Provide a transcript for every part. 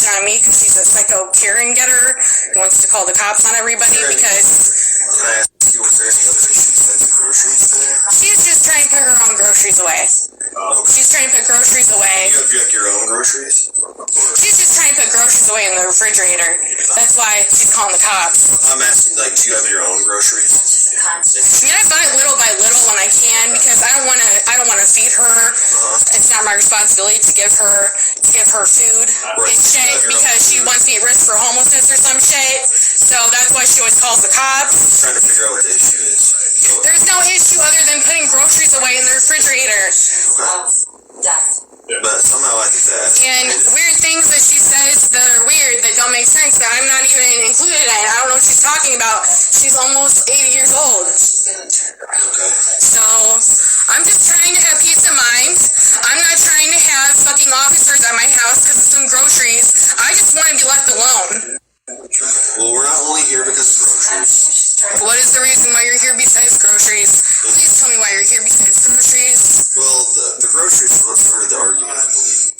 snitching on me because she's a psycho Karen getter who wants to call the cops on everybody because... Can I ask you, was there any other issues besides the groceries today? She's just trying to put her own groceries away. Okay. She's trying to put groceries away. You have like your own groceries? She's just trying to put groceries away in the refrigerator. That's why she's calling the cops. I'm asking, like, do you have your own groceries? I mean, I buy it little by little when I can because I don't want to feed her. It's not my responsibility to give her food and shit because she wants me at risk for homelessness or some shit. So that's why she always calls the cops. I'm trying to figure out what the issue is. There's no issue other than putting groceries away in the refrigerator. Okay. But somehow I think that... And weird things that she says that are weird, that don't make sense, that I'm not even included in. I don't know what she's talking about. She's almost 80 years old. Okay. So, I'm just trying to have peace of mind. I'm not trying to have fucking officers at my house because of some groceries. I just want to be left alone. Well, we're not only here because of groceries. What is the reason why you're here besides groceries? Please tell me why you're here besides groceries. Well, the groceries is what started the argument, I believe.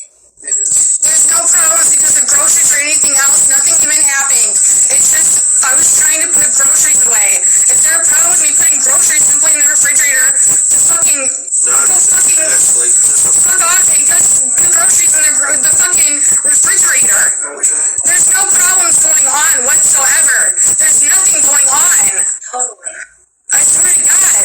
There's no problems because of groceries or anything else. Nothing's even happening. It's just, I was trying to put groceries away. Is there a problem with me putting groceries simply in the refrigerator to fucking... fuck off and just put groceries in the fucking refrigerator. There's no problems going on whatsoever. There's nothing going on. I swear to God.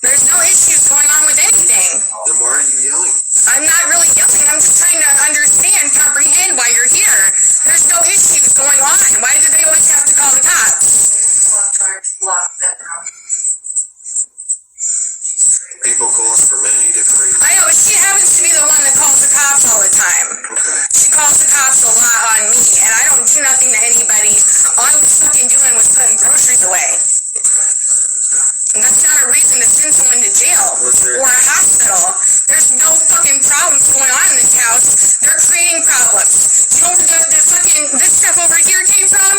There's no issues going on with anything. Then why are you yelling? I'm not really yelling. I'm just trying to understand, comprehend why you're here. There's no issues going on. Why do they always have to call the cops? People call us for many different reasons. I know, but she happens to be the one that calls the cops all the time. Okay. She calls the cops a lot on me, and I don't do nothing to anybody. All I was fucking doing was putting groceries away. And that's not a reason to send someone to jail or a hospital. There's no fucking problems going on in this house. They're creating problems. You know where the fucking, this stuff over here came from?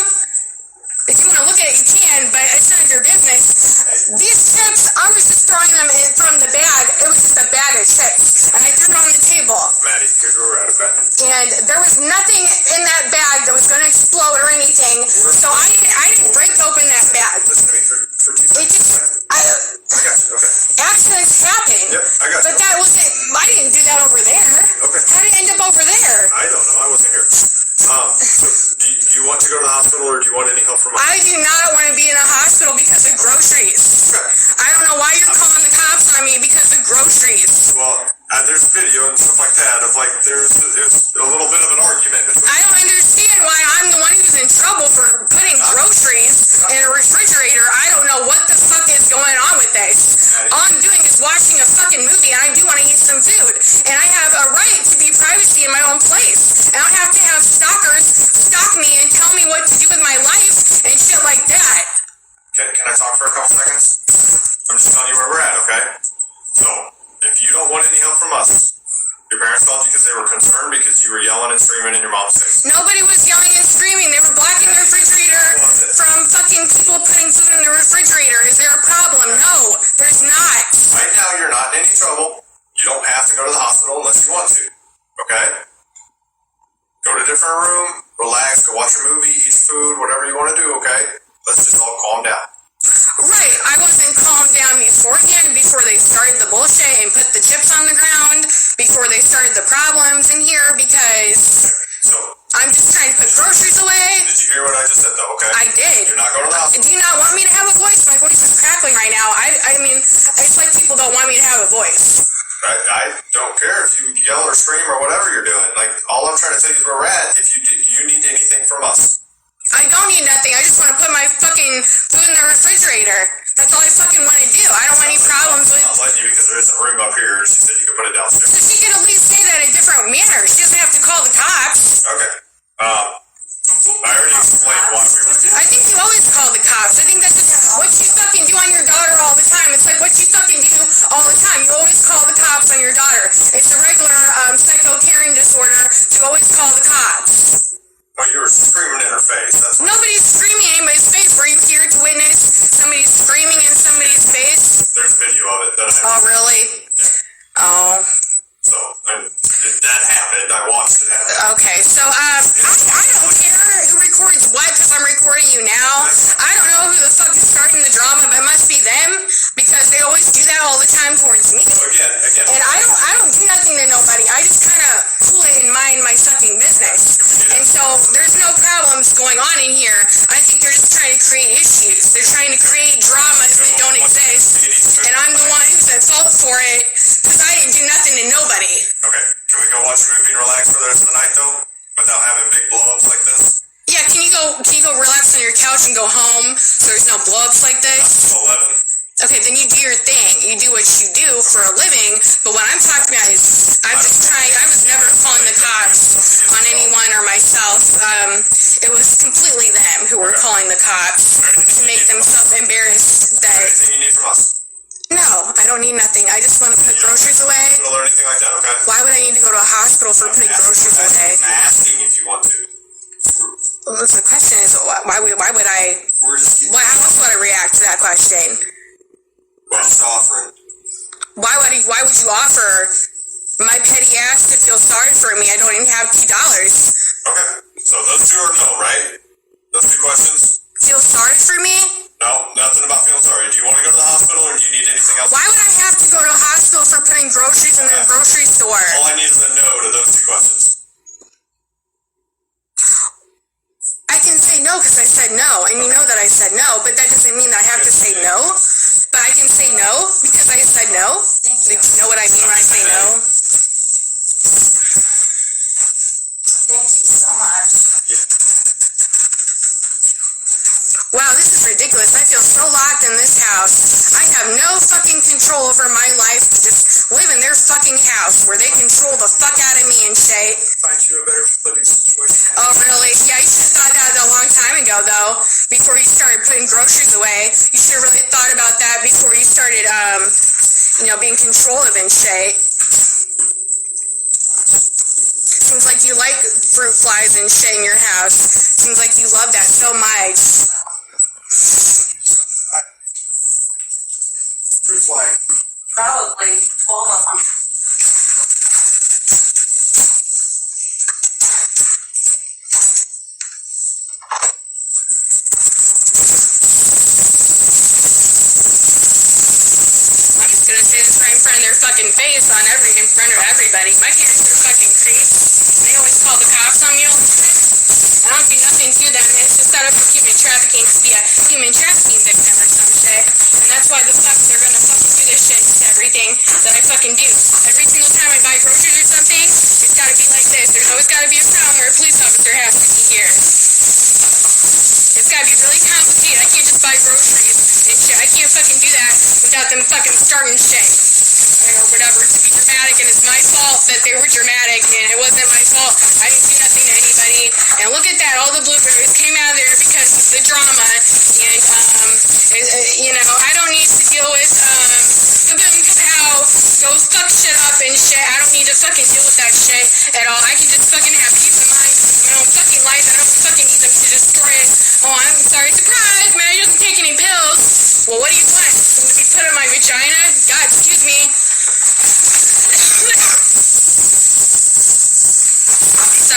If you want to look at it, you can, but it's none of your business. These chips, I was just throwing them in from the bag. It was just a bag of chips, and I threw it on the table. Maddie, here's where we're at, okay? And there was nothing in that bag that was going to explode or anything, so I didn't break open that bag. Listen to me for 2 seconds. It just, I got you, okay. accidents happen. Yep, I got you. But that wasn't, I didn't do that over there. Okay. How did it end up over there? I don't know, I wasn't here. So do you want to go to the hospital, or do you want any help from us? I do not want to be in a hospital because of groceries. I don't know why you're calling the cops on me because of groceries. Well, there's video and stuff like that of like there's a little bit of an argument between... I don't understand why I'm the one who's in trouble for putting groceries in a refrigerator. I don't know what the fuck is going on with this. All I'm doing is watching a fucking movie, and I do want to eat some food. And I have a right to be privacy in my own place. I don't have to have stalkers stalk me and tell me what to do with my life and shit like that. Can I talk for a couple seconds? I'm just telling you where we're at, okay? So, if you don't want any help from us, your parents called you because they were concerned because you were yelling and screaming in your mom's face. Nobody was yelling and screaming. They were blocking the refrigerator from fucking people putting food in the refrigerator. Is there a problem? No, there's not. Right now, you're not in any trouble. You don't have to go to the hospital unless you want to, okay? Go to a different room, relax, go watch a movie, eat food, whatever you want to do, okay? Let's just all calm down. Right, I wasn't calmed down beforehand, before they started the bullshit and put the chips on the ground, before they started the problems in here, because So, I'm just trying to put groceries away. did you hear what I just said, though, okay? I did. You're not going to the hospital. Do you not want me to have a voice? My voice is crackling right now. I mean, it's like people don't want me to have a voice. I don't care if you yell or scream or whatever you're doing. Like, all I'm trying to tell you is where we're at. If you need anything from us. I don't need nothing. I just want to put my fucking food in the refrigerator. That's all I fucking want to do. I don't want any problems with... I'm letting you because there is a room up here. She said you could put it downstairs. So she could at least say that in a different manner. She doesn't have to call the cops. Okay. I already explained why we were doing I think you always call the cops. I think that's just what you fucking do on your daughter all the time. It's like what you fucking do all the time. You always call the cops on your daughter. It's a regular psycho caring disorder to always call the cops. Well, you were screaming in her face. That's what... Nobody's screaming in anybody's face. Were you here to witness somebody screaming in somebody's face? There's video of it. That I have. Oh, really? Yeah. Oh. So, that happened. I watched it happen. Okay, so, I don't care who records what, because I'm recording you now. I don't know who the fuck is starting the drama, but it must be them, because they always do that all the time towards me. So again. And I don't do nothing to nobody. I just kind of pull it and mind my fucking business. And so, there's no problems going on in here. I think they're just trying to create issues. They're trying to create dramas that don't exist. And I'm the one who's at fault for it, because I didn't do nothing to nobody. Okay. Can we go watch a movie and relax for the rest of the night, though? Without having big blow-ups like this? Yeah, can you go relax on your couch and go home so there's no blow-ups like this? 11. Okay, then you do your thing. You do what you do for a living, but what I'm talking about is I was never calling the cops on anyone or myself. It was completely them who were calling the cops to make themselves embarrassed that... Anything you need from us? No, I don't need nothing. I just want to put groceries away. You don't or anything like that, okay? Why would I need to go to a hospital for putting groceries away? I'm asking if you want to. Well, the question is, why would I... How else would I react to that question? Well, just offering. Why would you offer my petty ass to feel sorry for me? I don't even have $2. Okay, so those two are no, right? Those two questions? Feel sorry for me? No, nothing about feeling sorry. Do you want to go to the hospital or do you need anything else? Why would I have to go to a hospital for putting groceries in the grocery store? All I need is a no to those two questions. I can say no because I said no, and you know that I said no, but that doesn't mean that I have to say no. But I can say no because I said no. Do you know what I mean when I say no? Thank you so much. Wow, this is ridiculous. I feel so locked in this house. I have no fucking control over my life to just live in their fucking house where they control the fuck out of me and shit. Find you a better living situation. Oh, really? Yeah, you should have thought that a long time ago, though. Before you started putting groceries away. You should have really thought about that before you started, being controlling and shit. Seems like you like fruit flies and shit in your house. Seems like you love that so much. Fruit fly. Probably all of them. I'm just gonna say this right in front of their fucking face in front of everybody. My parents are fucking creeps. They always call the cops on me all the time. I don't do nothing to them. It's just set up for human trafficking to be a human trafficking victim or some shit. And that's why the fuck they're gonna fucking do this shit to everything that I fucking do. Every single time I buy groceries or something, it's gotta be like this. There's always gotta be a problem where a police officer has to be here. It's gotta be really complicated. I can't just buy groceries and shit. I can't fucking do that without them fucking starting shit. Or whatever, to be dramatic, and it's my fault that they were dramatic, and it wasn't my fault. I didn't do nothing to anybody. And look at that, all the blueberries came out of there because of the drama. And, I don't need to deal with, kaboom, kapow, go fuck shit up and shit. I don't need to fucking deal with that shit at all. I can just fucking have peace of mind in my own fucking life. I don't fucking need them to destroy it. Oh, I'm sorry, surprise, man, he doesn't take any pills. Well, what do you want? Something to be put in my vagina? God, excuse me. So,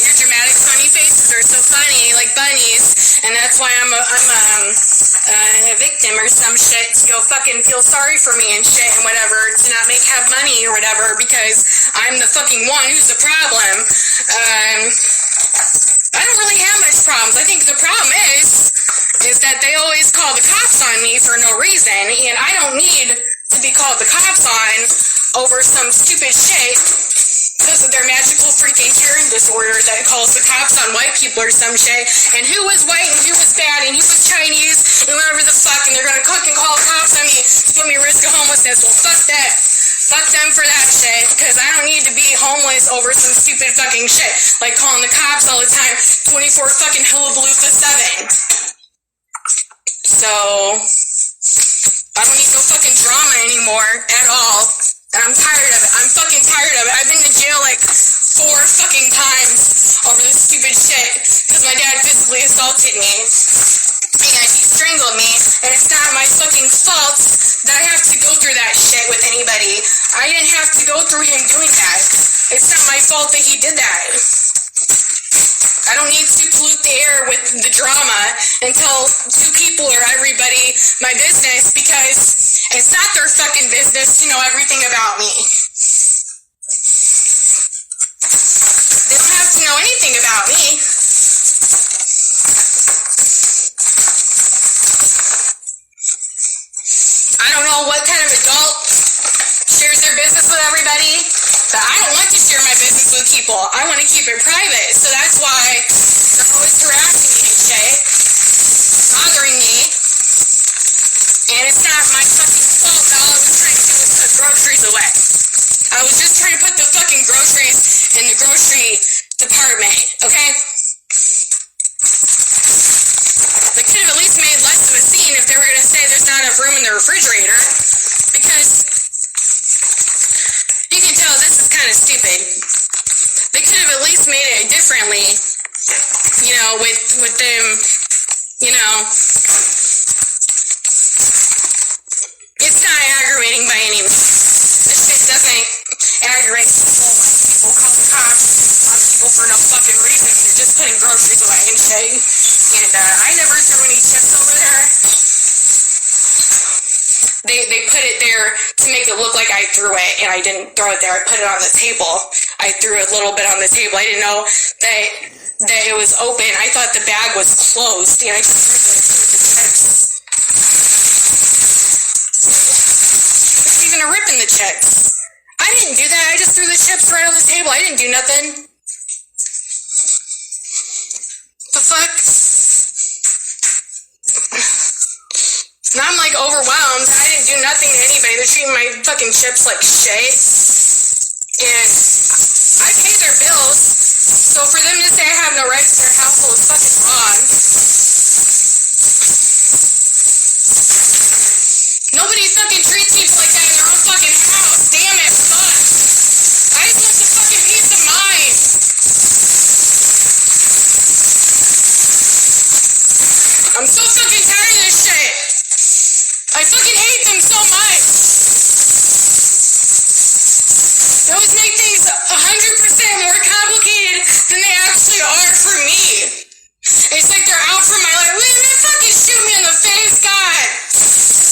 your dramatic funny faces are so funny, like bunnies, and that's why I'm a victim or some shit to go fucking feel sorry for me and shit and whatever, to not have money or whatever, because I'm the fucking one who's the problem. I don't really have much problems. I think the problem is that they always call the cops on me for no reason, and I don't need to be called the cops on over some stupid shit because of their magical freaking hearing disorder that calls the cops on white people or some shit, and who was white and who was bad and who was Chinese and whatever the fuck, and they're gonna cook and call the cops on me to put me at risk of homelessness. Well, fuck that. Fuck them for that shit, because I don't need to be homeless over some stupid fucking shit, like calling the cops all the time, 24 fucking hullabaloo 7. So, I don't need no fucking drama anymore at all. And I'm tired of it. I'm fucking tired of it. I've been to jail like 4 fucking times over this stupid shit because my dad physically assaulted me. And he strangled me. And it's not my fucking fault that I have to go through that shit with anybody. I didn't have to go through him doing that. It's not my fault that he did that. I don't need to pollute the air with the drama and tell two people or everybody my business, because it's not their fucking business to know everything about me. They don't have to know anything about me. I don't know what kind of adult shares their business with everybody, but I don't want to share my business with people. I want to keep it private, so that's why they're always harassing me and shit, bothering me, and it's not my fucking fault that all I was trying to do was put groceries away. I was just trying to put the fucking groceries in the grocery department, okay? They could have at least made less of a scene if they were going to say there's not enough room in the refrigerator, because you can tell this is kind of stupid. They could have at least made it differently, you know, with them, you know. It's not aggravating by any means. This shit doesn't aggravate people when people call the cops on people for no fucking reason. They're just putting groceries away and shit. And I never threw any chips over there. They put it there to make it look like I threw it, and I didn't throw it there. I put it on the table. I threw a little bit on the table. I didn't know that it was open. I thought the bag was closed, and I just threw the chips. There's even a rip in the chips. I didn't do that. I just threw the chips right on the table. I didn't do nothing. The fuck? Now I'm like overwhelmed. I didn't do nothing to anybody. They're treating my fucking chips like shit. And I pay their bills. So for them to say I have no rights to their household is fucking wrong. Nobody fucking treats people like that in their own fucking house. Damn it, fuck. I just want some fucking peace of mind. I'm so fucking tired of this shit. I fucking hate them so much. They always make things 100% more complicated than they actually are for me. It's like they're out for my life. Wait, man, fucking shoot me in the face, God.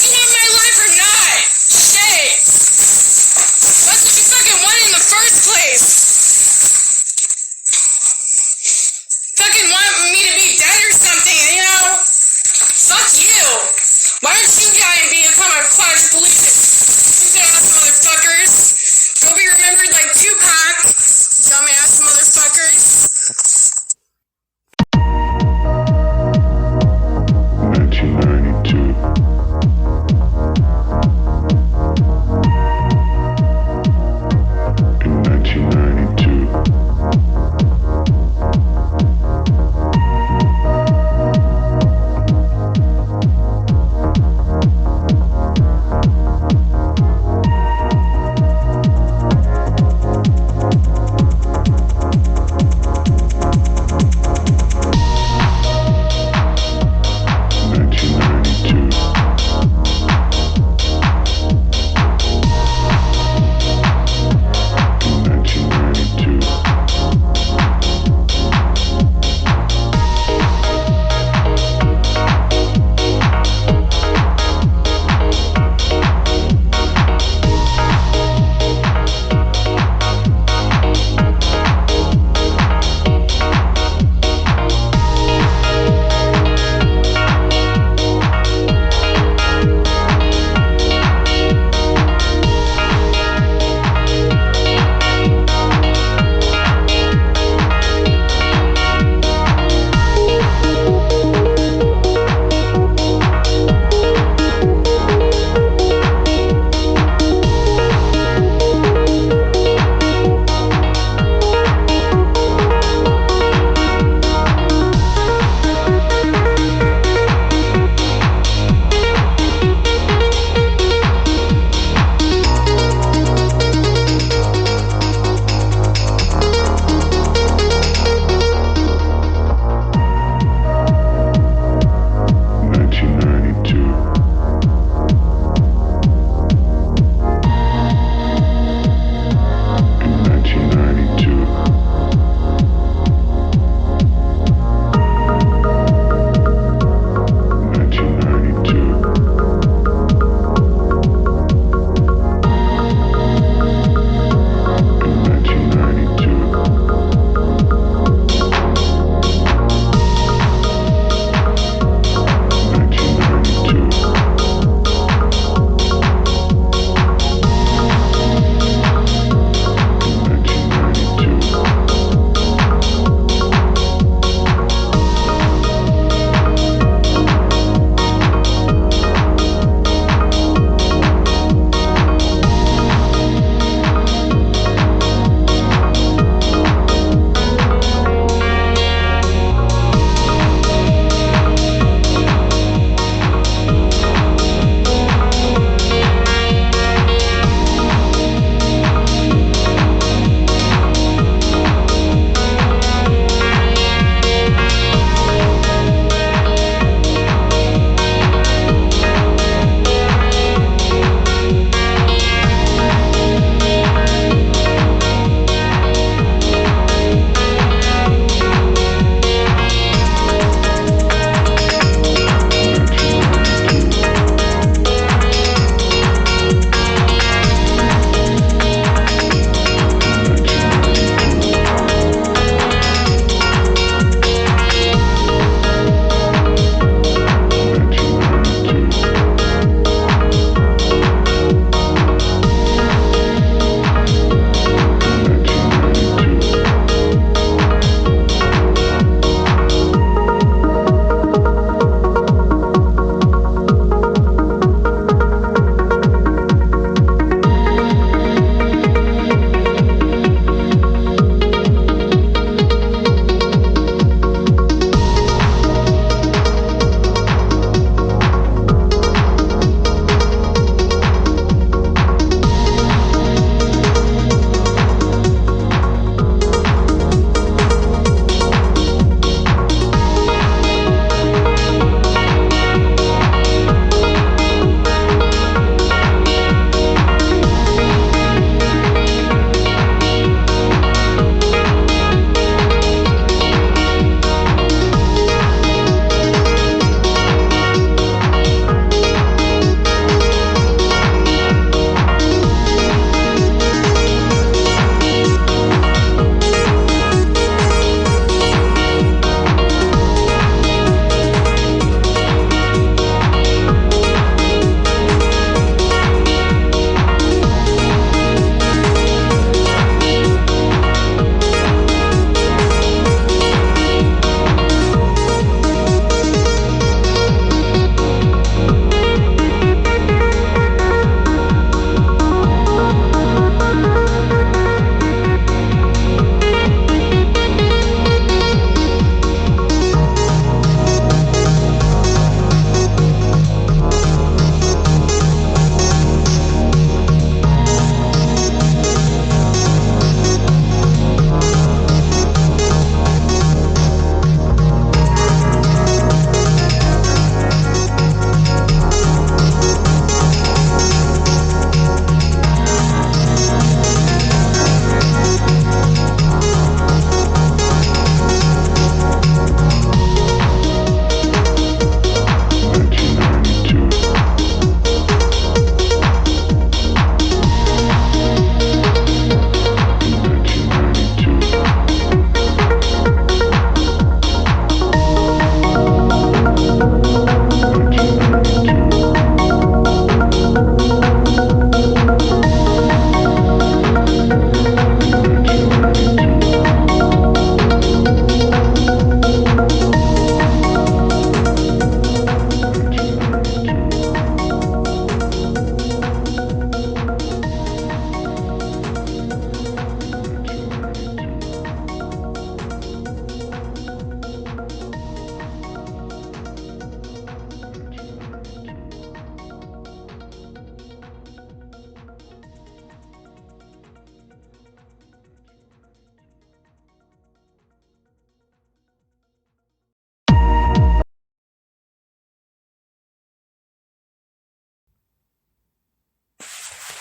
You want my life or not? Shit. That's what you fucking wanted in the first place. Fucking want me to be dead or something, you know? Fuck you. Why don't you guys become a quadriplegic? Stupid ass motherfuckers. Go be remembered like Tupac. Dumbass motherfuckers. 1992. In 1990.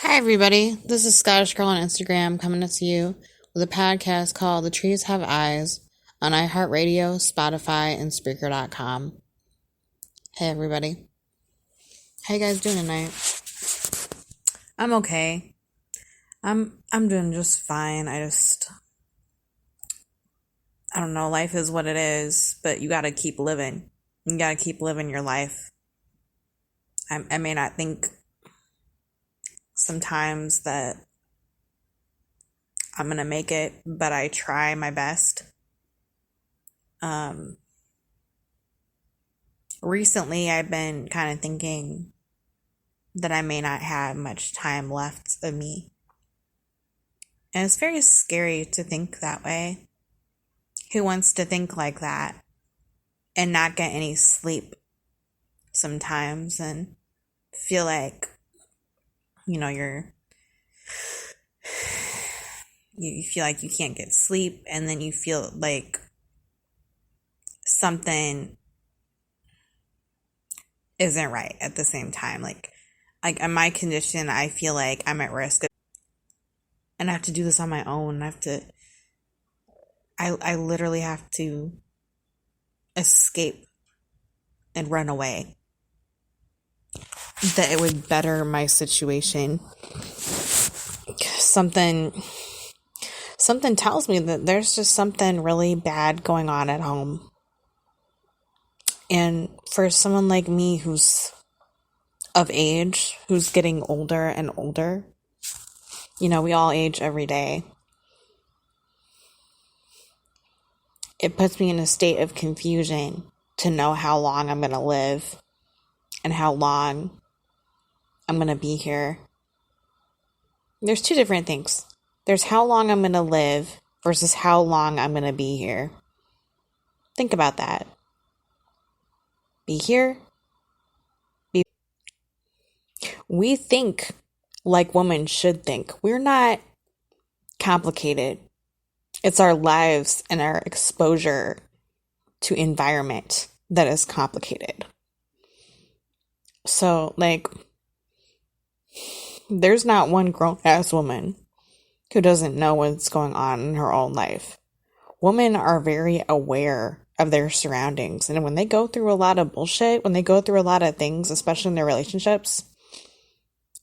Hi, everybody. This is Scottish Girl on Instagram coming to you with a podcast called The Trees Have Eyes on iHeartRadio, Spotify, and Spreaker.com. Hey, everybody. How you guys doing tonight? I'm okay. I'm doing just fine. I don't know, life is what it is, but you gotta keep living. You gotta keep living your life. I may not think sometimes that I'm gonna make it, but I try my best. Recently I've been kind of thinking that I may not have much time left of me. And it's very scary to think that way. Who wants to think like that and not get any sleep sometimes and feel like, you feel like you can't get sleep, and then you feel like something isn't right at the same time. Like in my condition, I feel like I'm at risk, and I have to do this on my own. I literally have to escape and run away. That it would better my situation. Something tells me that there's just something really bad going on at home. And for someone like me who's of age, who's getting older and older, we all age every day. It puts me in a state of confusion to know how long I'm going to live and how long I'm going to be here. There's two different things. There's how long I'm going to live versus how long I'm going to be here. Think about that. Be here. We think like women should think. We're not complicated. It's our lives and our exposure to environment that is complicated. So, there's not one grown-ass woman who doesn't know what's going on in her own life. Women are very aware of their surroundings. And when they go through a lot of bullshit, when they go through a lot of things, especially in their relationships,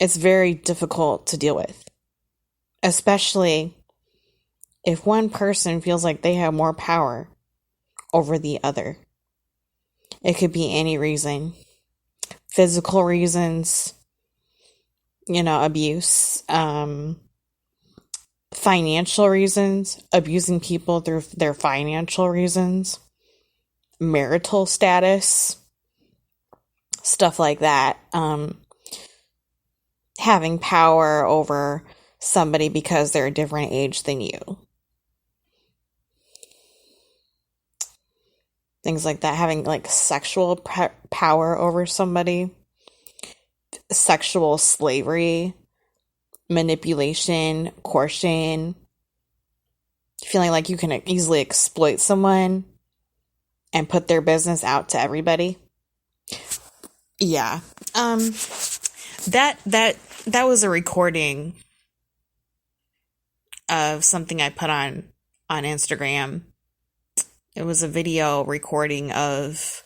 it's very difficult to deal with. Especially if one person feels like they have more power over the other. It could be any reason. Physical reasons, abuse, financial reasons, abusing people through their financial reasons, marital status, stuff like that. Having power over somebody because they're a different age than you. Things like that. Having sexual power over somebody. Sexual slavery. Manipulation. Coercion. Feeling like you can easily exploit someone and put their business out to everybody. Yeah. That was a recording of something I put on Instagram. It was a video recording of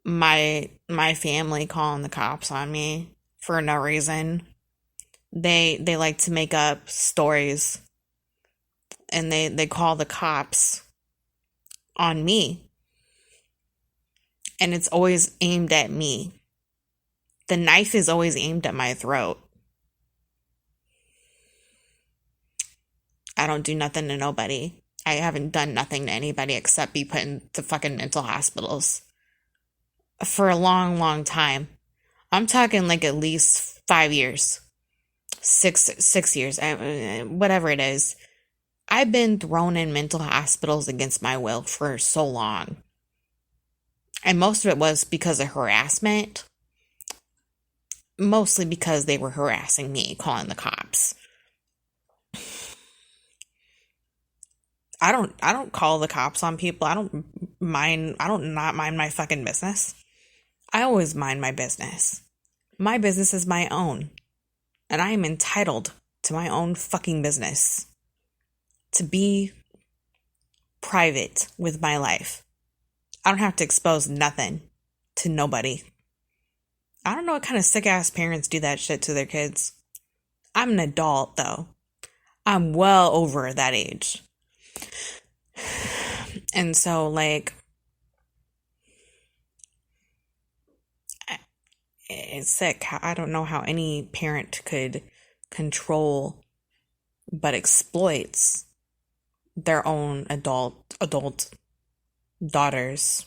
my family calling the cops on me for no reason. They like to make up stories, and they call the cops on me. And it's always aimed at me. The knife is always aimed at my throat. I don't do nothing to nobody. I haven't done nothing to anybody except be put into fucking mental hospitals for a long, long time. I'm talking at least 5 years, 6 years, whatever it is. I've been thrown in mental hospitals against my will for so long. And most of it was because of harassment. Mostly because they were harassing me, calling the cops. I don't call the cops on people. I don't not mind my fucking business. I always mind my business. My business is my own. And I am entitled to my own fucking business. To be private with my life. I don't have to expose nothing to nobody. I don't know what kind of sick ass parents do that shit to their kids. I'm an adult though. I'm well over that age. And so like, it's sick. I don't know how any parent could control but exploits their own adult daughters.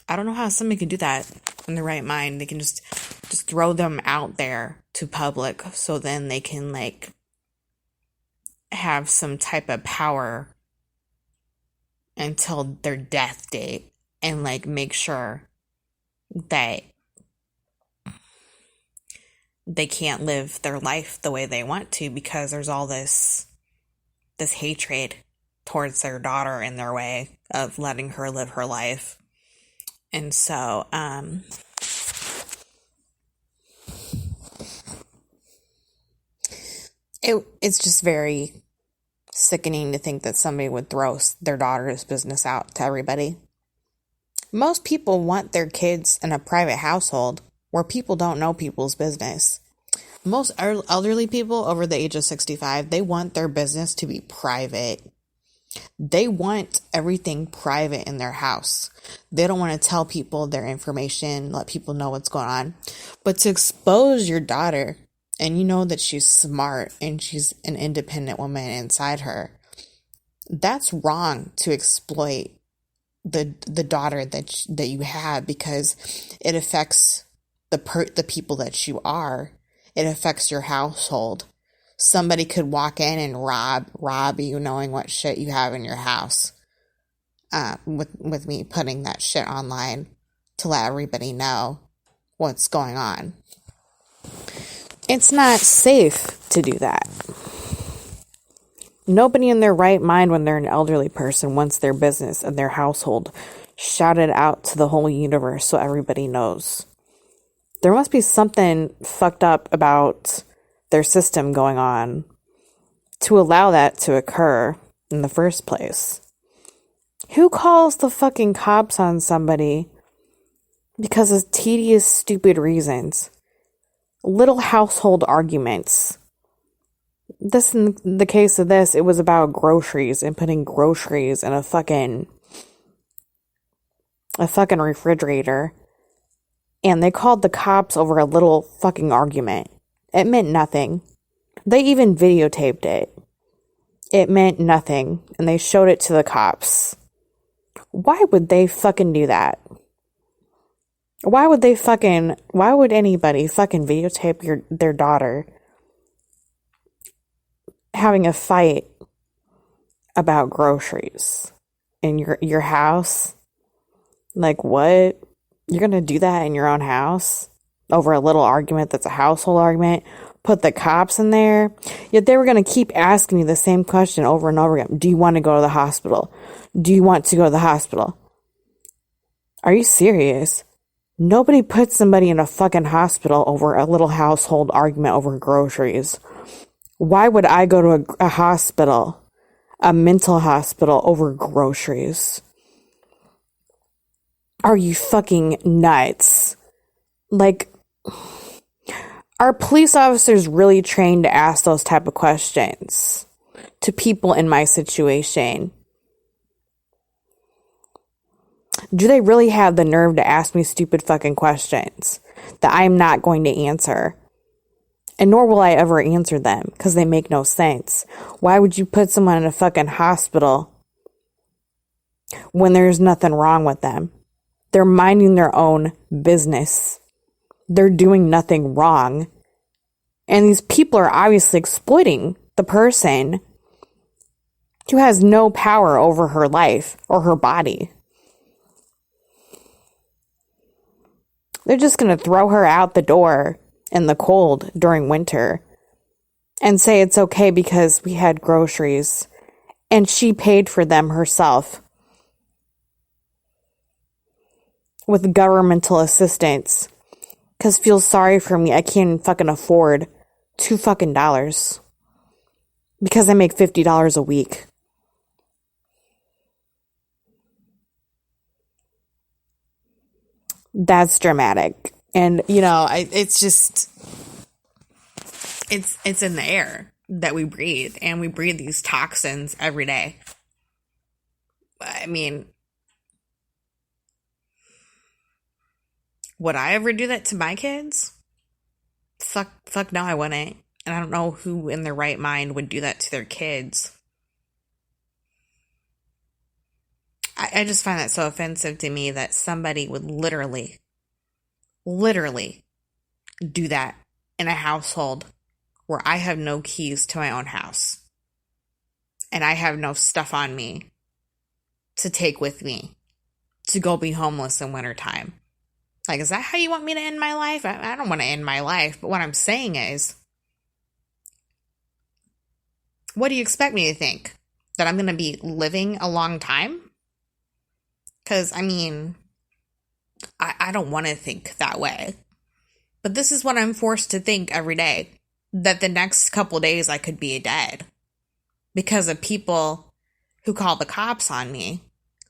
I don't know how somebody can do that in their right mind. They can just throw them out there to public so then they can like have some type of power until their death date and like make sure that they can't live their life the way they want to because there's all this hatred towards their daughter in their way of letting her live her life. And so, it's just very sickening to think that somebody would throw their daughter's business out to everybody. Most people want their kids in a private household where people don't know people's business. Most elderly people over the age of 65, they want their business to be private. They want everything private in their house. They don't want to tell people their information, let people know what's going on. But to expose your daughter, and you know that she's smart and she's an independent woman inside her, that's wrong to exploit the daughter that you have, because it affects the people that you are. It affects your household. Somebody could walk in and rob you knowing what shit you have in your house. With me putting that shit online to let everybody know what's going on. It's not safe to do that. Nobody in their right mind when they're an elderly person wants their business and their household shouted out to the whole universe so everybody knows. There must be something fucked up about their system going on to allow that to occur in the first place. Who calls the fucking cops on somebody because of tedious, stupid reasons? Little household arguments. This, in the case of this, it was about groceries and putting groceries in a fucking refrigerator. And they called the cops over a little fucking argument. It meant nothing. They even videotaped it. It meant nothing. And they showed it to the cops. Why would they fucking do that? Why would anybody fucking videotape their daughter having a fight about groceries in your house? Like, what? You're gonna do that in your own house over a little argument that's a household argument? Put the cops in there? Yet they were gonna keep asking me the same question over and over again. Do you want to go to the hospital? Do you want to go to the hospital? Are you serious? Nobody puts somebody in a fucking hospital over a little household argument over groceries. Why would I go to a hospital, a mental hospital, over groceries? Are you fucking nuts? Like, are police officers really trained to ask those type of questions to people in my situation? Do they really have the nerve to ask me stupid fucking questions that I'm not going to answer? And nor will I ever answer them because they make no sense. Why would you put someone in a fucking hospital when there's nothing wrong with them? They're minding their own business. They're doing nothing wrong. And these people are obviously exploiting the person who has no power over her life or her body. They're just going to throw her out the door in the cold during winter and say it's okay because we had groceries and she paid for them herself with governmental assistance because feels sorry for me. I can't fucking afford $2 fucking dollars because I make $50 a week. That's dramatic. And, it's in the air that we breathe, and we breathe these toxins every day. I mean, would I ever do that to my kids? Fuck no, I wouldn't. And I don't know who in their right mind would do that to their kids. I just find that so offensive to me that somebody would literally do that in a household where I have no keys to my own house. And I have no stuff on me to take with me to go be homeless in wintertime. Like, is that how you want me to end my life? I don't want to end my life. But what I'm saying is, what do you expect me to think? That I'm going to be living a long time? Because, I mean, I don't want to think that way. But this is what I'm forced to think every day. That the next couple days I could be dead. Because of people who call the cops on me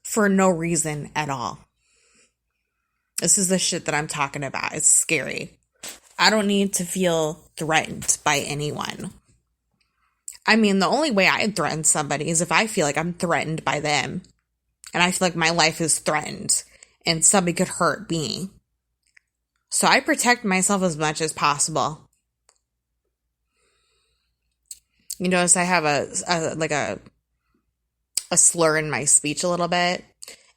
for no reason at all. This is the shit that I'm talking about. It's scary. I don't need to feel threatened by anyone. I mean, the only way I threaten somebody is if I feel like I'm threatened by them. And I feel like my life is threatened. And somebody could hurt me. So I protect myself as much as possible. You notice I have a slur in my speech a little bit.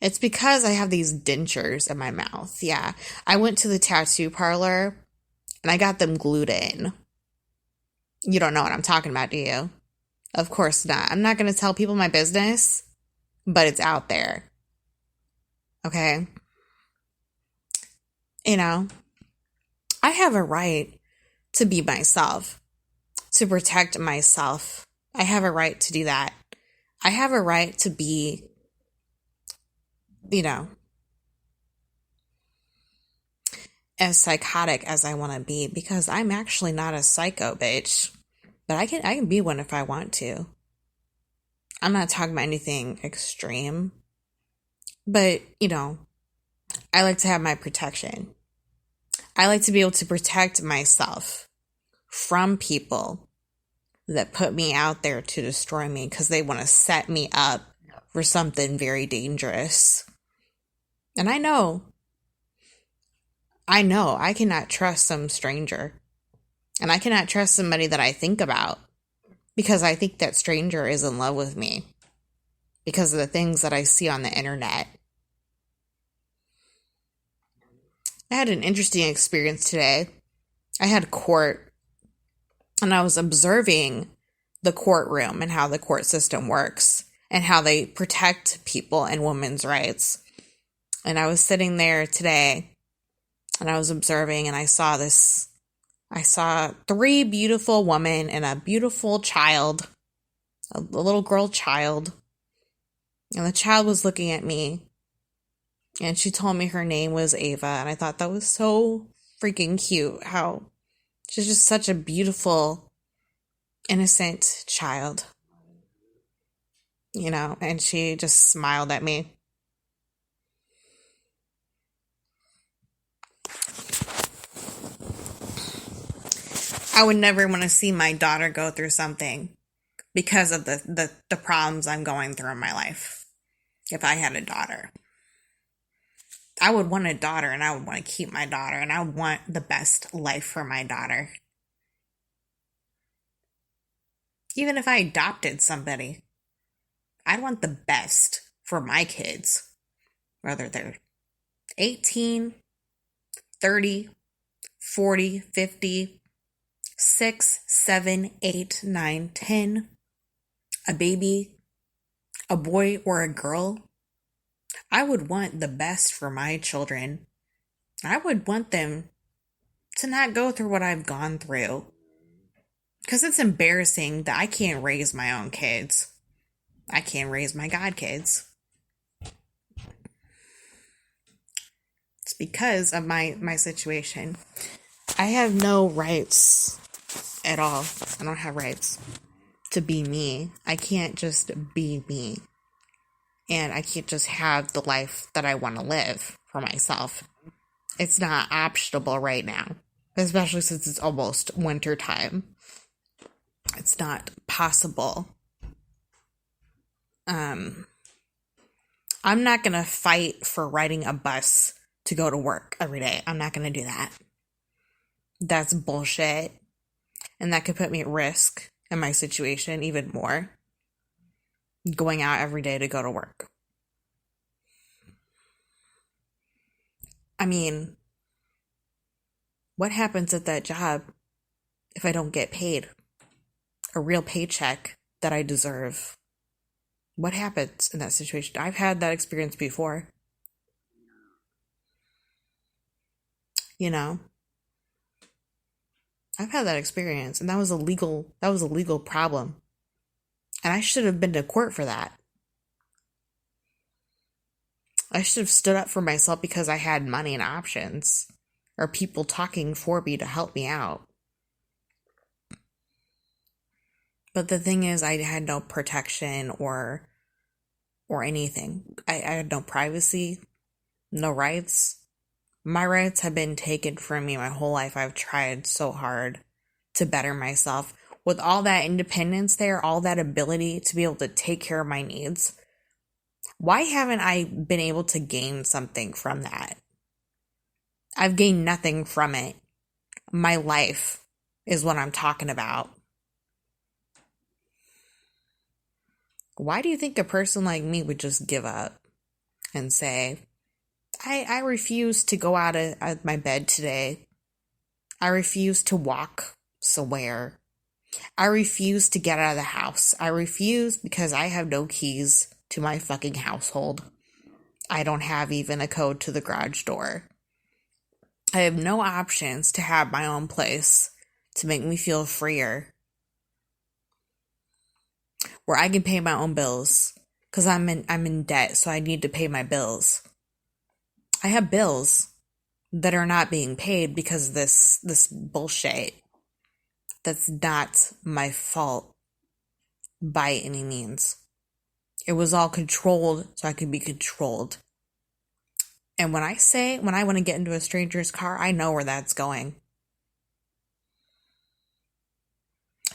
It's because I have these dentures in my mouth. Yeah. I went to the tattoo parlor and I got them glued in. You don't know what I'm talking about, do you? Of course not. I'm not going to tell people my business, but it's out there. Okay? I have a right to be myself, to protect myself. I have a right to do that. I have a right to be, as psychotic as I want to be, because I'm actually not a psycho bitch, but I can be one if I want to. I'm not talking about anything extreme, but, I like to have my protection. I like to be able to protect myself from people that put me out there to destroy me because they want to set me up for something very dangerous. And I know I cannot trust some stranger. And I cannot trust somebody that I think about because I think that stranger is in love with me because of the things that I see on the internet. I had an interesting experience today. I had court, and I was observing the courtroom and how the court system works and how they protect people and women's rights. And I was sitting there today, and I was observing, and I saw 3 beautiful women and a beautiful child, a little girl child. And the child was looking at me. And she told me her name was Ava, and I thought that was so freaking cute. How she's just such a beautiful, innocent child. And she just smiled at me. I would never want to see my daughter go through something because of the problems I'm going through in my life. If I had a daughter. I would want a daughter, and I would want to keep my daughter, and I would want the best life for my daughter. Even if I adopted somebody, I'd want the best for my kids. Whether they're 18, 30, 40, 50, 6, 7, 8, 9, 10, a baby, a boy or a girl. I would want the best for my children. I would want them to not go through what I've gone through. Because it's embarrassing that I can't raise my own kids. I can't raise my godkids. It's because of my situation. I have no rights at all. I don't have rights to be me. I can't just be me. And I can't just have the life that I want to live for myself. It's not optionable right now. Especially since it's almost winter time. It's not possible. I'm not going to fight for riding a bus to go to work every day. I'm not going to do that. That's bullshit. And that could put me at risk in my situation even more. Going out every day to go to work. I mean, what happens at that job if I don't get paid? A real paycheck that I deserve. What happens in that situation? I've had that experience before. You know? I've had that experience, and that was a legal problem. And I should have been to court for that. I should have stood up for myself because I had money and options. Or people talking for me to help me out. But the thing is, I had no protection or anything. I had no privacy, no rights. My rights have been taken from me my whole life. I've tried so hard to better myself. With all that independence there, all that ability to be able to take care of my needs, why haven't I been able to gain something from that? I've gained nothing from it. My life is what I'm talking about. Why do you think a person like me would just give up and say, I refuse to go out of my bed today. I refuse to walk somewhere. I refuse to get out of the house. I refuse because I have no keys to my fucking household. I don't have even a code to the garage door. I have no options to have my own place to make me feel freer. Where I can pay my own bills. Because I'm in debt, so I need to pay my bills. I have bills that are not being paid because of this bullshit. That's not my fault by any means. It was all controlled so I could be controlled. And when I want to get into a stranger's car, I know where that's going.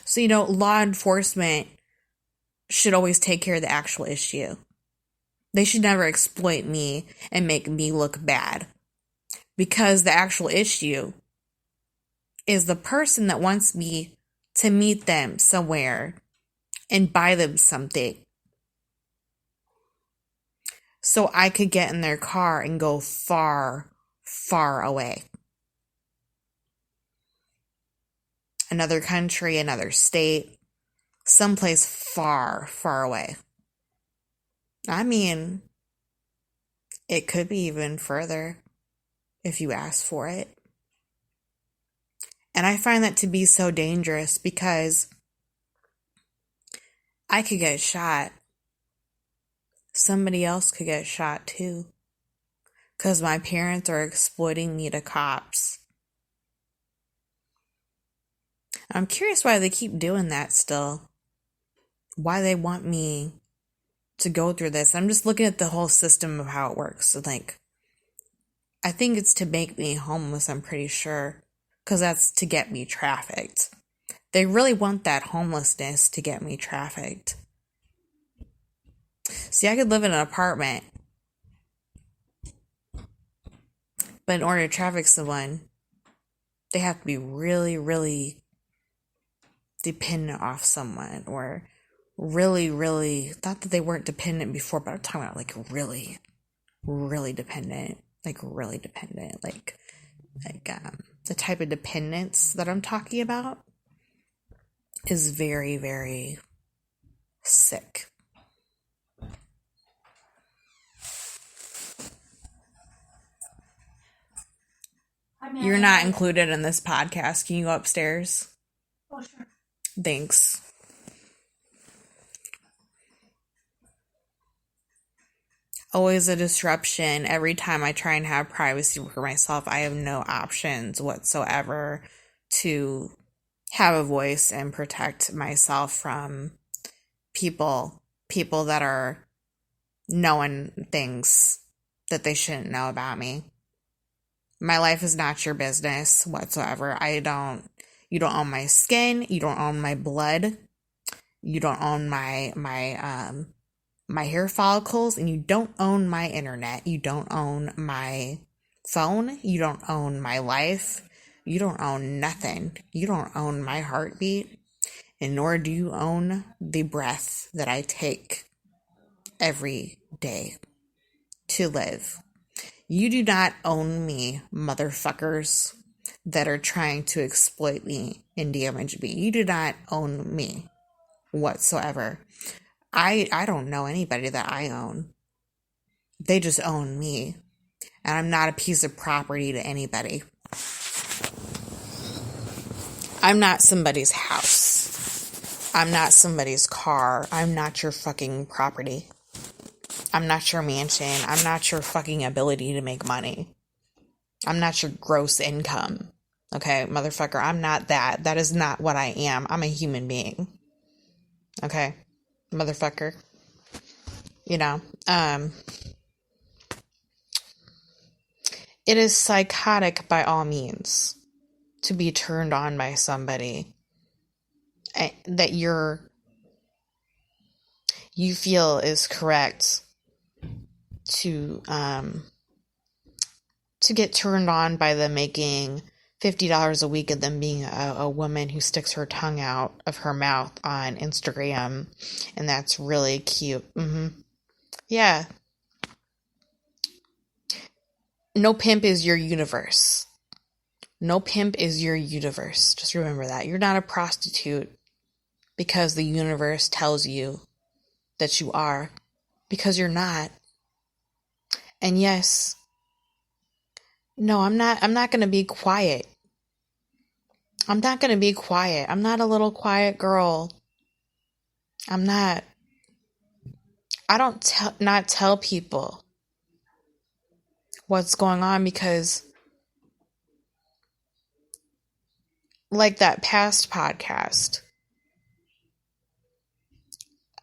So, law enforcement should always take care of the actual issue. They should never exploit me and make me look bad. Because the actual issue is the person that wants me to meet them somewhere and buy them something. So I could get in their car and go far, far away. Another country, another state, someplace far, far away. I mean, it could be even further if you ask for it. And I find that to be so dangerous because I could get shot. Somebody else could get shot too. Because my parents are exploiting me to cops. I'm curious why they keep doing that still. Why they want me to go through this. I'm just looking at the whole system of how it works. So I think it's to make me homeless, I'm pretty sure. Because that's to get me trafficked. They really want that homelessness to get me trafficked. See, I could live in an apartment. But in order to traffic someone, they have to be really, really dependent off someone. Or really, really, not that they weren't dependent before, but I'm talking about really, really dependent. Really dependent. The type of dependence that I'm talking about is very, very sick. You're not included in this podcast. Can you go upstairs? Oh, sure. Thanks. Always a disruption. Every time I try and have privacy for myself, I have no options whatsoever to have a voice and protect myself from people that are knowing things that they shouldn't know about me. My life is not your business whatsoever. You don't own my skin. You don't own my blood. You don't own my hair follicles, and you don't own my internet. You don't own my phone. You don't own my life. You don't own nothing. You don't own my heartbeat, and nor do you own the breath that I take every day to live. You do not own me, motherfuckers that are trying to exploit me and damage me. You do not own me whatsoever. I don't know anybody that I own. They just own me. And I'm not a piece of property to anybody. I'm not somebody's house. I'm not somebody's car. I'm not your fucking property. I'm not your mansion. I'm not your fucking ability to make money. I'm not your gross income. Okay, motherfucker, I'm not that. That is not what I am. I'm a human being. Okay, motherfucker. You know, it is psychotic by all means to be turned on by somebody that you feel is correct to get turned on by them making $50 a week and them being a woman who sticks her tongue out of her mouth on Instagram, and that's really cute. Yeah. No pimp is your universe. No pimp is your universe. Just remember that. You're not a prostitute because the universe tells you that you are, because you're not. And yes, no, I'm not going to be quiet. I'm not going to be quiet. I'm not a little quiet girl. I'm not. I don't not tell people what's going on because, like that past podcast,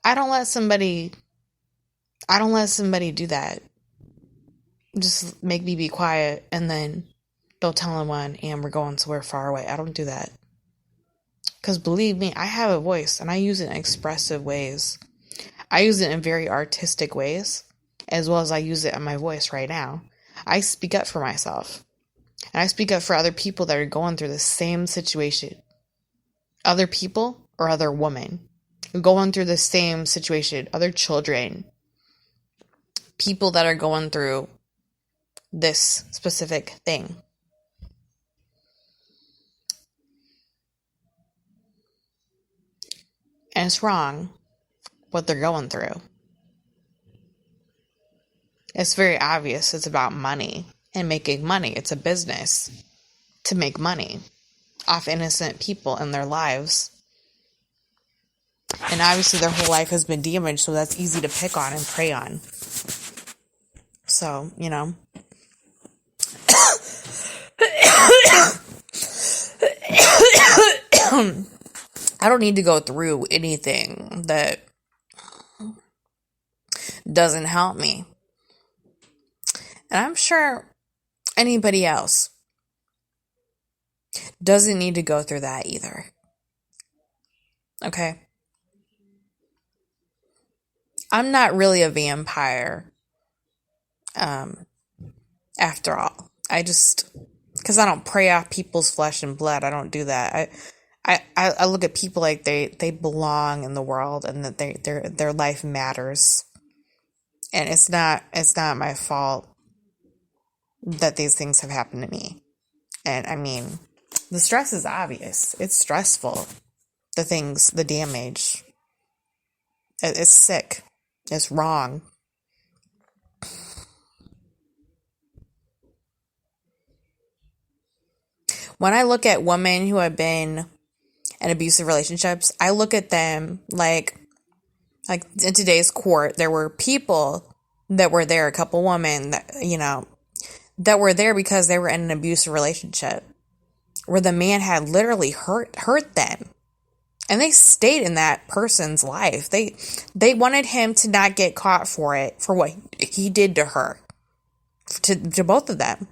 I don't let somebody do that. Just make me be quiet and then don't tell anyone and we're going somewhere far away. I don't do that. Because believe me, I have a voice and I use it in expressive ways. I use it in very artistic ways, as well as I use it in my voice right now. I speak up for myself. And I speak up for other people that are going through the same situation. Other people or other women who are going through the same situation. Other children. People that are going through this specific thing. And it's wrong what they're going through. It's very obvious. It's about money and making money. It's a business to make money off innocent people and their lives. And obviously their whole life has been damaged, so that's easy to pick on and prey on. So, you know. I don't need to go through anything that doesn't help me. And I'm sure anybody else doesn't need to go through that either. Okay? I'm not really a vampire. After all. Because I don't prey off people's flesh and blood. I don't do that. I look at people like they belong in the world and that their life matters. And it's not my fault that these things have happened to me. And I mean, the stress is obvious. It's stressful. The damage. It's sick. It's wrong. When I look at women who have been in abusive relationships, I look at them like in today's court, there were people that were there, a couple women that, that were there because they were in an abusive relationship. where the man had literally hurt them. And they stayed in that person's life. They wanted him to not get caught for it, for what he did to her. To both of them.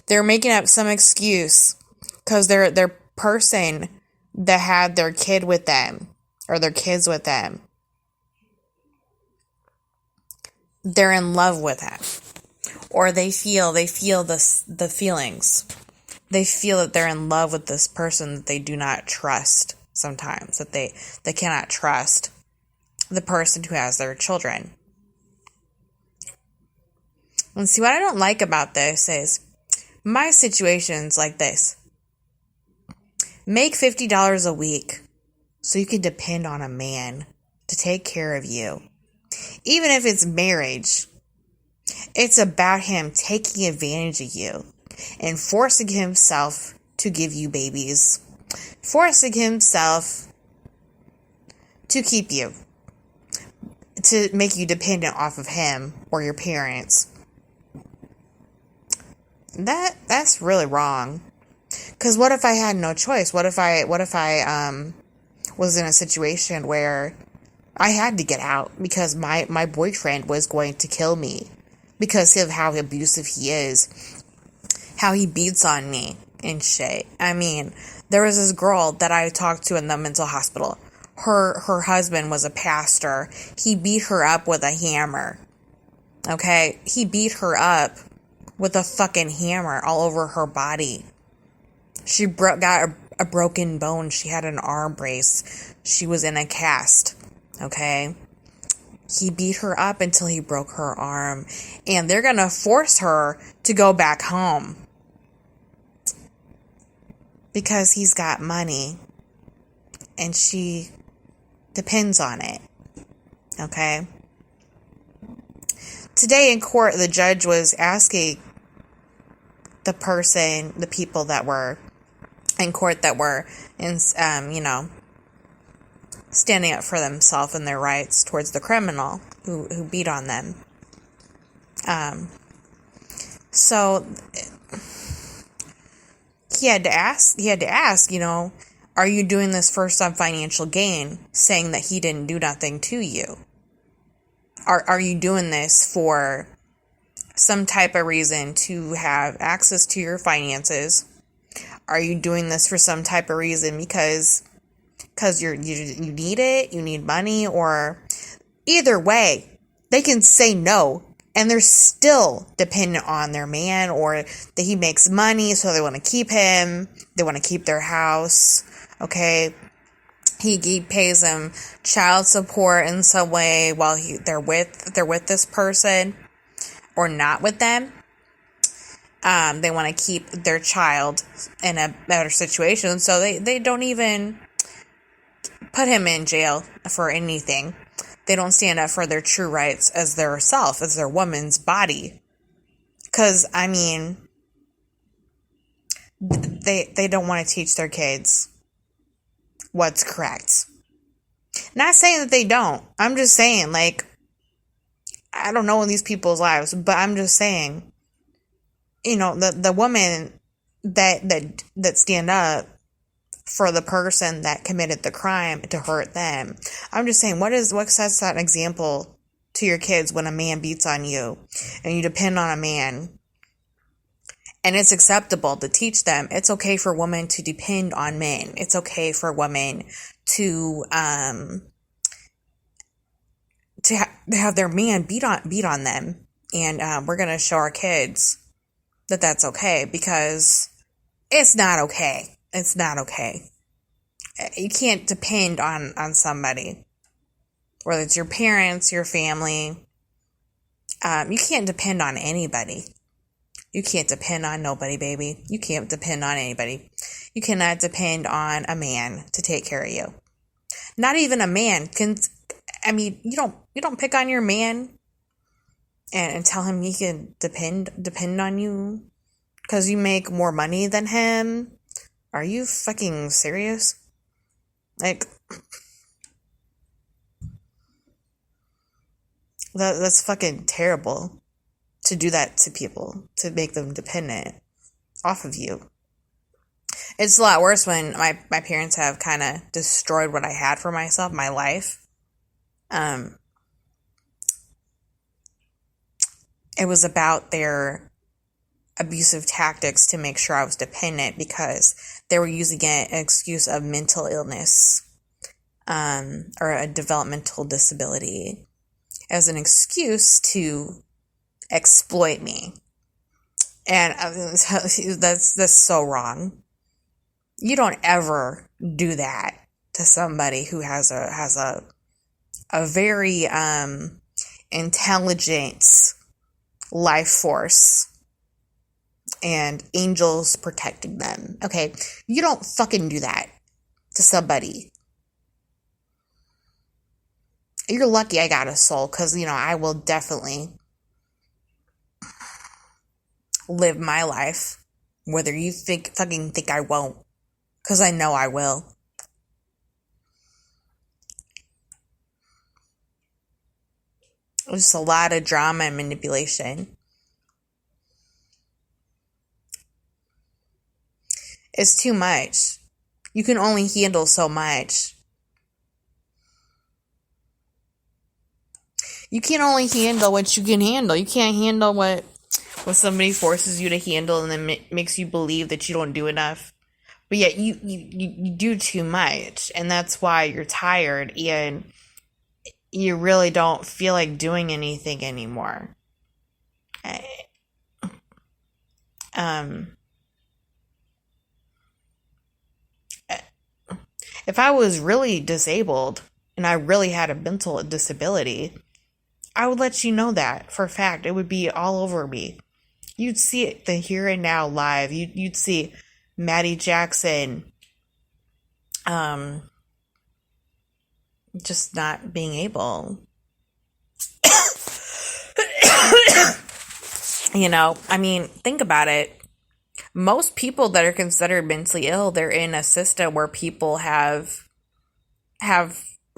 They're making up some excuse because their person that had their kid with them, or their kids with them, they're in love with him. Or they feel the feelings. They feel that they're in love with this person that they do not trust sometimes. That they cannot trust the person who has their children. And see, what I don't like about this is my situation's like this. Make $50 a week so you can depend on a man to take care of you. Even if it's marriage, it's about him taking advantage of you and forcing himself to give you babies, forcing himself to keep you, to make you dependent off of him or your parents. That's really wrong. Because what if I had no choice? What if I was in a situation where I had to get out because my boyfriend was going to kill me because of how abusive he is, how he beats on me and shit. I mean, there was this girl that I talked to in the mental hospital. Her husband was a pastor. He beat her up with a hammer. Okay? He beat her up with a fucking hammer all over her body. She got a broken bone. She had an arm brace. She was in a cast. Okay? He beat her up until he broke her arm. And they're gonna force her to go back home. Because he's got money. And she depends on it. Okay? Today in court, the judge was asking the people that were in court that were standing up for themselves and their rights towards the criminal who beat on them. So he had to ask, are you doing this for some financial gain, saying that he didn't do nothing to you? Are you doing this for some type of reason to have access to your finances? Are you doing this for some type of reason because you need it, you need money, or either way, they can say no and they're still dependent on their man, or that he makes money so they want to keep him, they want to keep their house, okay? He pays them child support in some way while they're with this person or not with them. They want to keep their child in a better situation, so they don't even put him in jail for anything. They don't stand up for their true rights as their self, as their woman's body. Because, I mean, they don't want to teach their kids what's correct. Not saying that they don't. I'm just saying, I don't know in these people's lives, but I'm just saying, the women that stand up for the person that committed the crime to hurt them. I'm just saying, what sets that example to your kids when a man beats on you and you depend on a man? And it's acceptable to teach them it's okay for women to depend on men. It's okay for women to have their man beat on them. And we're going to show our kids that that's okay, because it's not okay. It's not okay. You can't depend on somebody, whether it's your parents, your family. You can't depend on anybody. You can't depend on nobody, baby. You can't depend on anybody. You cannot depend on a man to take care of you. Not even a man can. I mean, you don't pick on your man and tell him he can depend on you because you make more money than him. Are you fucking serious? That's fucking terrible to do that to people, to make them dependent off of you. It's a lot worse when my parents have kind of destroyed what I had for myself, my life. It was about their abusive tactics to make sure I was dependent because they were using an excuse of mental illness, or a developmental disability as an excuse to exploit me. And that's so wrong. You don't ever do that to somebody who has a very intelligent life force and angels protecting them. Okay, you don't fucking do that to somebody. You're lucky I got a soul, because I will definitely live my life, whether you think I won't, because I know I will. Just a lot of drama and manipulation. It's too much. You can only handle so much. You can only handle what you can handle. You can't handle what somebody forces you to handle and then makes you believe that you don't do enough. But yet you do too much, and that's why you're tired and you really don't feel like doing anything anymore. If I was really disabled and I really had a mental disability, I would let you know that for a fact. It would be all over me. You'd see it the here and now live. You'd see Maddie Jackson just not being able. Think about it. Most people that are considered mentally ill, they're in a system where people have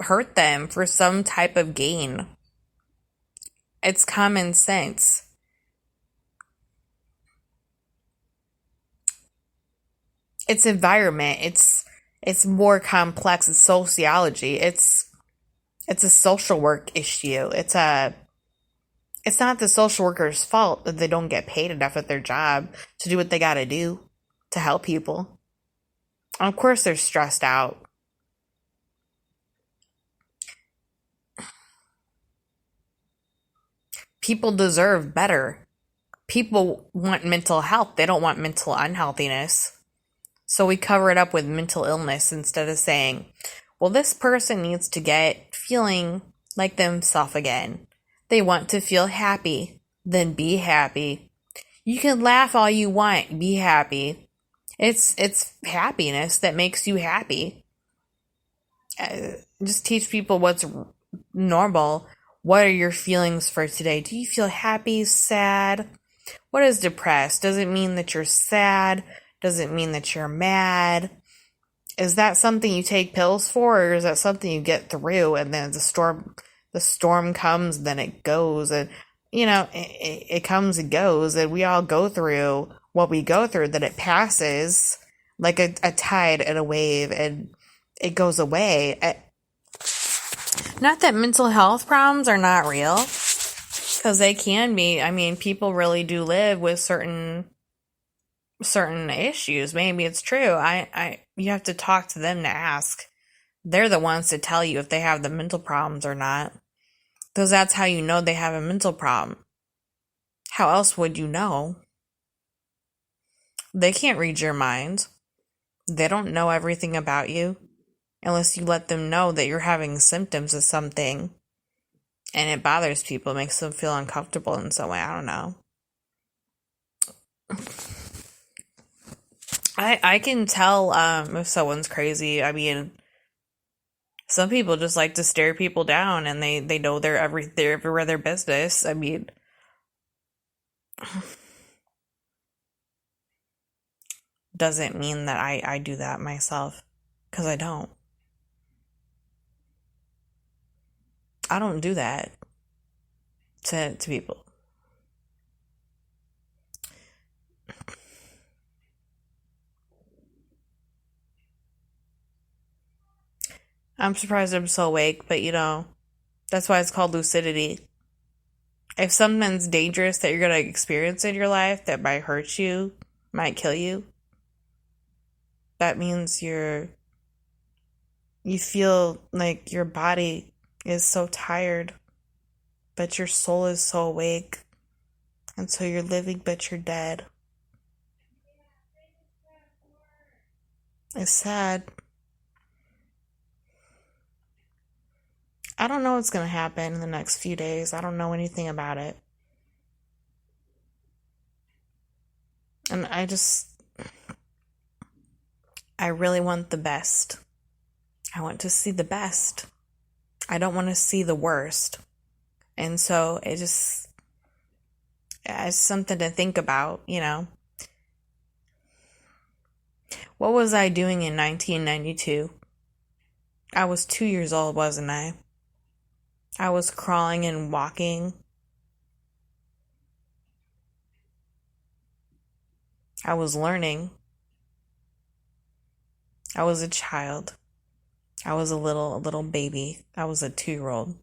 hurt them for some type of gain. It's common sense. It's environment. It's more complex. It's sociology. It's a social work issue. It's not the social worker's fault that they don't get paid enough at their job to do what they gotta do to help people. And of course they're stressed out. People deserve better. People want mental health. They don't want mental unhealthiness. So we cover it up with mental illness instead of saying, well, this person needs to get feeling like themselves again. They want to feel happy. Then be happy. You can laugh all you want. Be happy. It's happiness that makes you happy. Just teach people what's normal. What are your feelings for today? Do you feel happy, sad? What is depressed? Does it mean that you're sad? Does it mean that you're mad? Is that something you take pills for, or is that something you get through and then the storm comes, then it goes, and it comes and goes, and we all go through what we go through, that it passes like a tide and a wave, and it goes away. Not that mental health problems are not real, because they can be. People really do live with certain issues. Maybe it's true. You have to talk to them to ask. They're the ones to tell you if they have the mental problems or not. Because that's how you know they have a mental problem. How else would you know? They can't read your mind. They don't know everything about you unless you let them know that you're having symptoms of something and it bothers people, it makes them feel uncomfortable in some way. I don't know. I can tell if someone's crazy. Some people just like to stare people down, and they know they're everywhere their business. Doesn't mean that I do that myself, because I don't. I don't do that to people. I'm surprised I'm so awake, but that's why it's called lucidity. If something's dangerous that you're going to experience in your life that might hurt you, might kill you, that means you feel like your body is so tired, but your soul is so awake. And so you're living, but you're dead. It's sad. I don't know what's going to happen in the next few days. I don't know anything about it. And I really want the best. I want to see the best. I don't want to see the worst. And so it's something to think about, What was I doing in 1992? I was 2 years old, wasn't I? I was crawling and walking. I was learning. I was a child. I was a little baby. I was a 2-year-old.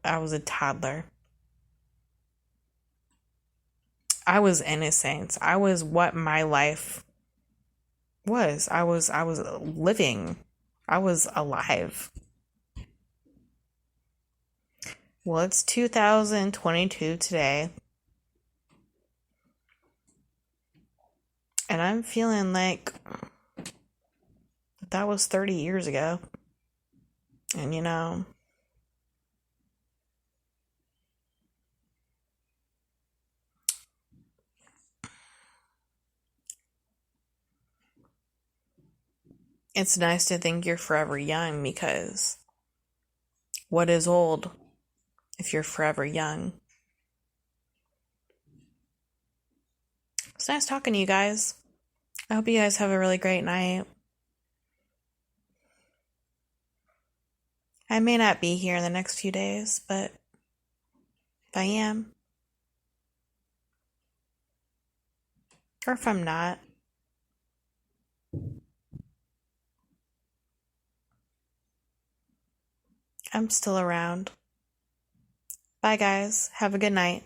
I was a toddler. I was innocent. I was what my life was. I was living. I was alive. Well, it's 2022 today. And I'm feeling like that was 30 years ago. And it's nice to think you're forever young, because what is old if you're forever young? It's nice talking to you guys. I hope you guys have a really great night. I may not be here in the next few days, but if I am, or if I'm not, I'm still around. Bye, guys. Have a good night.